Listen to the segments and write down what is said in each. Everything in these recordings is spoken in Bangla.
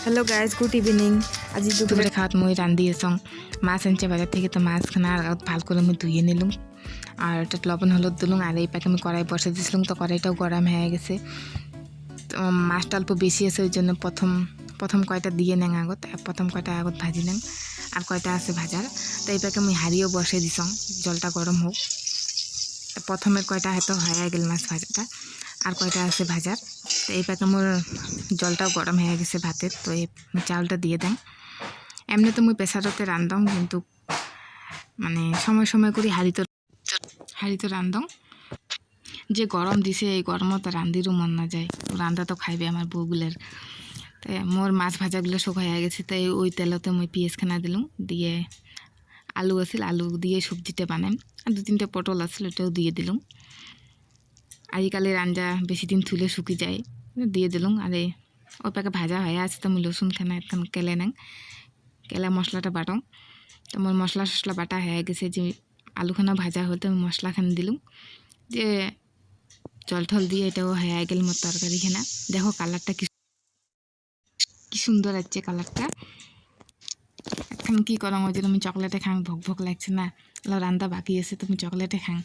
Hello guys, good evening. আজি দুপুরে খাওয়াত মই রান্ধি এসং মাছ আনছে বাজার থেকে। তো মাছখানা আর ভাল করে আমি ধুয়ে নিলুম আর এটা লবণ হলুদ দিলুম। আর এই পাকে আমি কড়াই বসে দিয়েছিলাম, তো কড়াইটাও গরম হয়ে গেছে। তো মাছটা অল্প বেশি আছে, ওই জন্য প্রথম কয়টা দিয়ে নেন আগত, প্রথম কয়টা আগত ভাজি নেন আর কয়টা আছে ভাজার। তো এই পাকে আমি হাঁড়িও বসে দিছং, জলটা গরম হোক। প্রথমের কয়টা হয়তো হয়ে গেল মাছ ভাজাটা, আর কয়টা আছে ভাজার। তো এই পাকে মোর জলটাও গরম হয়ে গেছে ভাতের। তো এই চাউলটা দিয়ে দেন। এমনি তো মুই প্রেসারতে রান্ধং, কিন্তু মানে সময় সময় করে হাঁড়িতে রান্ধং। যে গরম দিছে এই গরমত রান্ধিরও মন না যায়, রান্ধা তো খাইবে আমার বউগুলোর। তাই মোর মাছ ভাজাগুলো সব হয়ে গেছে। তাই ওই তেলতে মুই পেঁয়াজখানা দিলুম, দিয়ে আলু আছিল আলু দিয়ে সবজিটা বানাম। আর 2-3টা পটল আছিল, ওটাও দিয়ে দিলুম। আজকালের আঞ্জা বেশি দিন থুলে শুকি যায়, দিয়ে দিলুম। আর ওই পাকে ভাজা হয়ে আছে, তো মুই লসুন খানা এখন কেলে নেন, কেলা মশলাটা বাটং। তো মোর মশলা টশলা বাটা হয়ে গেছে। যে আলুখানা ভাজা হতে আমি মশলাখানা দিলুম, যে জল ঠল দিয়ে এটাও হয়ে গেল মোর তরকারিখানা। দেখো কালারটা কি সুন্দর আসছে কালারটা। এখন কি করম, ওই যে তুমি চকলেটে খাং, ভোক ভোক লাগছে না, রান্না বাকি আছে, তুমি চকলেটে খাং।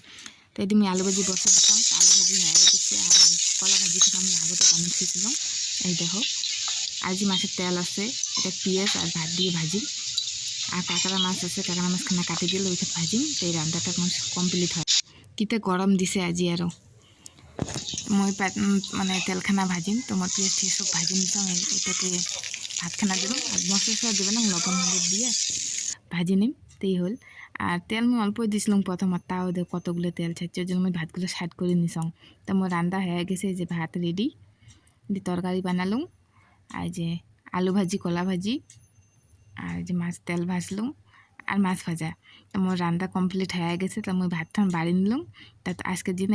তাই তুমি আলু ভাজি বসে দিতাম, আলু ভাজি হয়ে গেছে। আর কলা ভাজি থেকে আমি আগতে পানি খেয়েছিলাম। এই দেখো, আর যে মাছের তেল আছে, এটা পেঁয়াজ আর ভাত দিয়ে ভাজি। আর কাঁকড়া মাছ আছে, কাঁকড়া মাছখানা কাটি দিলে ওইখানে ভাজিম। তো এই রান্নাটা কমপ্লিট হয়। কিতে গরম দিছে আজি আরও। মই মানে তেলখানা ভাজিম, তো মই পেঁয়াজ টিয়াজ সব ভাজি নিতাম। এটাতে ভাতখানা দিলাম, আর মশলা টশলা দেবে না, লবণ হলুদ দিয়ে ভাজি নিম, তাই হল। আর তেল আমি অল্পই দিছিলাম প্রথমত, তাও দেখ কতগুলো তেল ছাড়ছে, ওই জন্য আমি ভাতগুলো সাইড করে নিছাম। তো মোর রান্না হয়ে গেছে, যে ভাত রেডি, তরকারি বানালুম, আর যে আলু ভাজি, কলা ভাজি, আর যে মাছ তেল ভাজলুম, আর মাছ ভাজা। তো মোর রান্না কমপ্লিট হয়ে গেছে। তো আমি ভাতটা বাড়ি নিলাম। তা আজকের দিনে